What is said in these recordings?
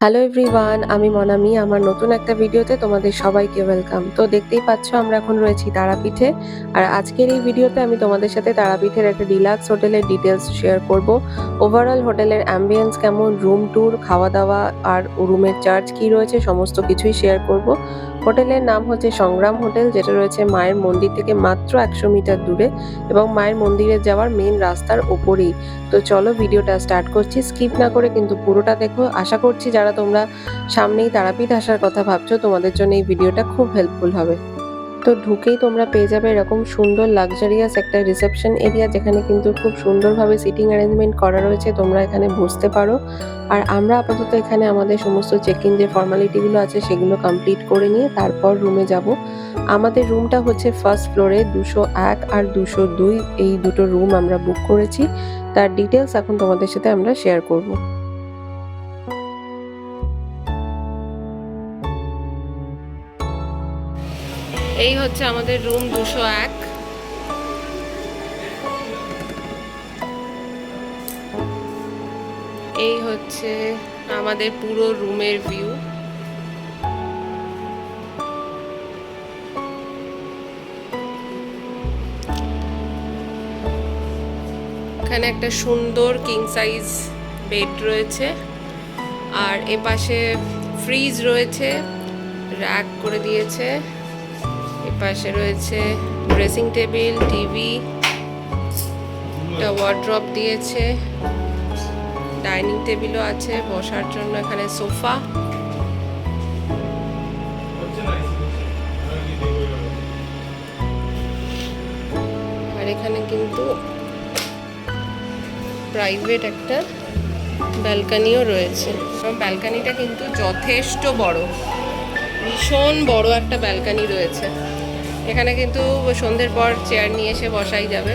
Hello everyone, আমি মনামি। আমার নতুন একটা ভিডিওতে তোমাদের সবাইকে ওয়েলকাম। তো দেখতেই পাচ্ছ আমরা এখন রয়েছি তারাপীঠে। আর আজকের এই ভিডিওতে আমি তোমাদের সাথে তারাপীঠের একটা ডিলাক্স হোটেলের ডিটেলস শেয়ার করব। ওভারঅল হোটেলের অ্যাম্বিয়েন্স কেমন, রুম ট্যুর, খাওয়া দাওয়া আর রুমের চার্জ কি রয়েছে সমস্ত কিছুই শেয়ার করব। হোটেলের নাম হচ্ছে সংগ্রাম হোটেল, যেটা রয়েছে মায়ের মন্দির থেকে মাত্র 100 মিটার দূরে এবং মায়ের মন্দিরে যাওয়ার মেন রাস্তার ওপরেই। তো চলো ভিডিওটা স্টার্ট করছি, স্কিপ না করে কিন্তু পুরোটা দেখো। আশা করছি যারা তোমরা সামনেই তারাপীঠ আসার কথা ভাবছো তোমাদের জন্য এই ভিডিওটা খুব হেল্পফুল হবে। তো ঢুকেই তোমরা পেয়ে যাবে এরকম সুন্দর লাক্সারিয়াস একটা রিসেপশন এরিয়া, যেখানে কিন্তু খুব সুন্দরভাবে সিটিং অ্যারেঞ্জমেন্ট করা রয়েছে, তোমরা এখানে বসতে পারো। আর আমরা আপাতত এখানে আমাদের সমস্ত চেক ইন যে ফর্মালিটিগুলো আছে সেগুলো কমপ্লিট করে নিয়ে তারপর রুমে যাব। আমাদের রুমটা হচ্ছে ফার্স্ট ফ্লোরে 201 আর 202, এই দুটো রুম আমরা বুক করেছি। তার ডিটেলস এখন তোমাদের সাথে আমরা শেয়ার করব। এই হচ্ছে আমাদের রুম 201। এই হচ্ছে আমাদের পুরো রুমের ভিউ। এখানে একটা সুন্দর কিং সাইজ বেড রয়েছে, আর এপাশে ফ্রিজ রয়েছে, র্যাক করে দিয়েছে। এপাশে রয়েছে ড্রেসিং টেবিল, টিভি, একটা ওয়ার্ড্রপ দিয়েছে, ডাইনিং টেবিলও আছে বসার জন্য, এখানে সোফা। আর এখানে কিন্তু প্রাইভেট একটা ব্যালকনিও রয়েছে এবং ব্যালকনিটা কিন্তু যথেষ্ট বড়, ভীষণ বড় একটা ব্যালকনি রয়েছে। এখানে কিন্তু সন্ধ্যের পর চেয়ার নিয়ে এসে বসাই যাবে।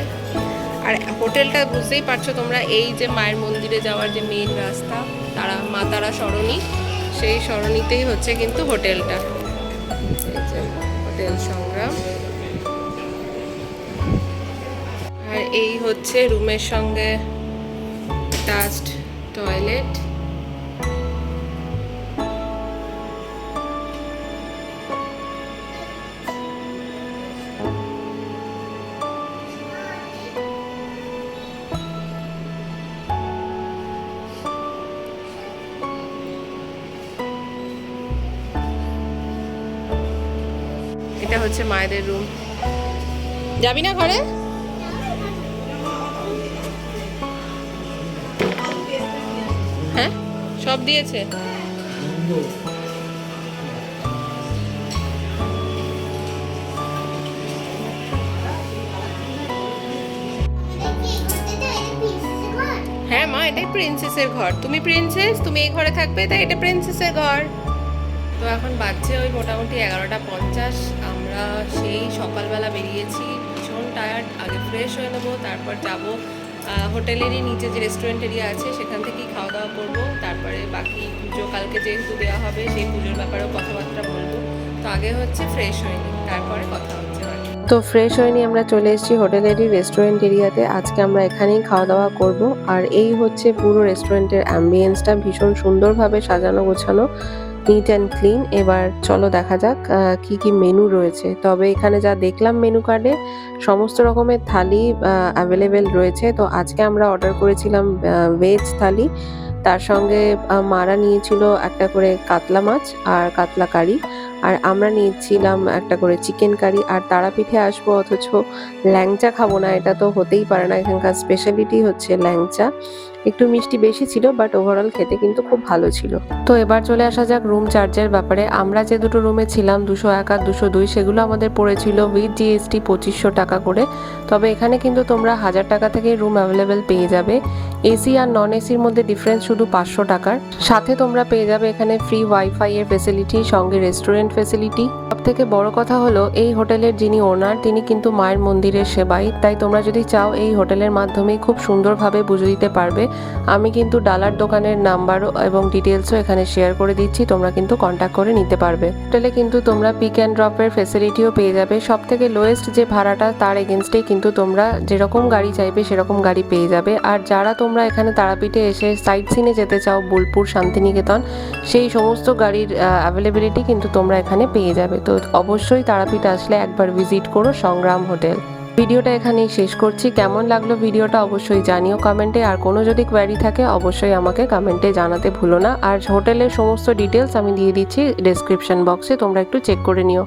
আর হোটেলটা বুঝতেই পারছো তোমরা, এই যে মায়ের মন্দিরে যাওয়ার যে মেন রাস্তা, মা তারা সরণি, সেই সরণিতেই হচ্ছে কিন্তু হোটেলটা। এই যে হোটেল সংগ্রাম। আর এই হচ্ছে রুমের সঙ্গে অ্যাটাচড টয়লেট। এটা হচ্ছে মায়েদের রুম। যাবি না ঘরে? হ্যাঁ, সব দিয়েছে। হ্যাঁ মা, এটাই প্রিন্সেসের ঘর। তুমি প্রিন্সেস, তুমি এই ঘরে থাকবে, তাই এটা প্রিন্সেসের ঘর। তো এখন বাজছে ওই মোটামুটি 11:50। আমরা সেই সকালবেলা বেরিয়েছি, ভীষণ টায়ার্ড। আগে ফ্রেশ হয়ে নেবো, তারপর যাব হোটেলেরই নিচে যে রেস্টুরেন্ট এরিয়া আছে সেখান থেকেই খাওয়া দাওয়া করবো। তারপরে বাকি পুজো কালকে যেহেতু দেওয়া হবে সেই পুজোর ব্যাপারেও কথাবার্তা বলবো। তো আগে হচ্ছে ফ্রেশ হয়ে নিই, তারপরে কথা হচ্ছে। তো ফ্রেশ হয়ে নিয়ে আমরা চলে এসেছি হোটেলেরই রেস্টুরেন্ট এরিয়াতে। আজকে আমরা এখানেই খাওয়া দাওয়া করব। আর এই হচ্ছে পুরো রেস্টুরেন্টের অ্যাম্বিয়েন্সটা, ভীষণ সুন্দরভাবে সাজানো গোছানো, নিট অ্যান্ড ক্লিন। এবার চলো দেখা যাক কি কি মেনু রয়েছে। তবে এখানে যা দেখলাম মেনু কার্ডে, সমস্ত রকমের থালি অ্যাভেলেবেল রয়েছে। তো আজকে আমরা অর্ডার করেছিলাম ভেজ থালি, তার সঙ্গে মারা নিয়েছিল একটা করে কাতলা মাছ আর কাতলা কারি, আর আমরা নিয়েছিলাম একটা করে চিকেন কারি। আর তারাপীঠে আসবো অথচ ল্যাংচা খাবো না, এটা তো হতেই পারে না। এখানকার স্পেশালিটি হচ্ছে ল্যাংচা। একটু মিষ্টি বেশি ছিল, বাট ওভারঅল খেতে কিন্তু খুব ভালো ছিল। তো এবার চলে আসা যাক রুম চার্জের ব্যাপারে। আমরা যে দুটো রুমে ছিলাম 201 আর 202, সেগুলো আমাদের পড়েছিল উইথ জিএসটি 2500 টাকা করে। তবে এখানে কিন্তু তোমরা 1000 টাকা থেকে রুম অ্যাভেলেবেল পেয়ে যাবে। এসি আর নন এসির মধ্যে ডিফারেন্স শুধু 500 টাকার। সাথে তোমরা পেয়ে যাবে এখানে ফ্রি ওয়াইফাই এর ফেসিলিটি, সঙ্গে রেস্টুরেন্ট ফেসিলিটি। সব থেকে বড় কথা হলো এই হোটেলের যিনি ওনার, তিনি কিন্তু মায়ের মন্দিরের সেবাই। তাই তোমরা যদি চাও এই হোটেলের মাধ্যমেই খুব সুন্দরভাবে পুজো দিতে পারবে। আমি কিন্তু ডালার দোকানের নাম্বার এবং ডিটেলসও এখানে শেয়ার করে দিচ্ছি, তোমরা কিন্তু কন্ট্যাক্ট করে নিতে পারবে। হোটেলে কিন্তু তোমরা পিক অ্যান্ড ড্রপের ফেসিলিটিও পেয়ে যাবে। সব থেকে লোয়েস্ট যে ভাড়াটা তার এগেনস্টেই কিন্তু তোমরা যেরকম গাড়ি চাইবে সেরকম গাড়ি পেয়ে যাবে। আর যারা তোমরা এখানে তারাপীঠে এসে সাইট সিনে যেতে চাও, বোলপুর, শান্তিনিকেতন, সেই সমস্ত গাড়ির অ্যাভেলেবিলিটি কিন্তু তোমরা এখানে পেয়ে যাবে। তো অবশ্যই তারাপীঠ আসলে একবার ভিজিট করো সংগ্রাম হোটেল। ভিডিওটা এখানেই শেষ করছি। কেমন লাগলো ভিডিওটা অবশ্যই জানিও কমেন্টে। আর কোনো যদি কোয়ারি থাকে অবশ্যই আমাকে কমেন্টে জানাতে ভুলো না। আর হোটেলের সমস্ত ডিটেলস আমি দিয়ে দিচ্ছি ডেসক্রিপশন বক্সে, তোমরা একটু চেক করে নিও।